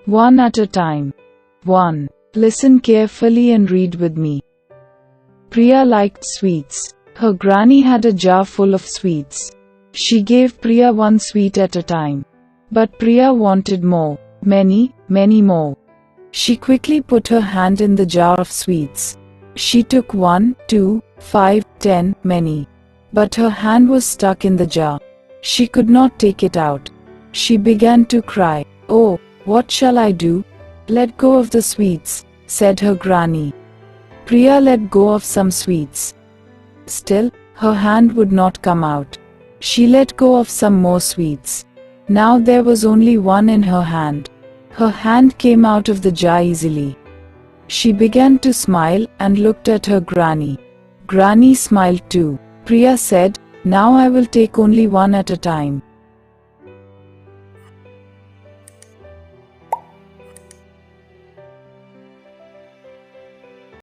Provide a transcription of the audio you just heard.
One at a time. 1. Listen carefully and read with me. Priya liked sweets. Her granny had a jar full of sweets. She gave Priya one sweet at a time. But Priya wanted more, many, many more. She quickly put her hand in the jar of sweets. She took 1, 2, 5, 10, many. But her hand was stuck in the jar. She could not take it out. She began to cry. "Oh, what shall I do?" "Let go of the sweets," said her granny. Priya let go of some sweets. Still, her hand would not come out. She let go of some more sweets. Now there was only one in her hand. Her hand came out of the jar easily. She began to smile and looked at her granny. Granny smiled too. Priya said, "Now I will take only one at a time."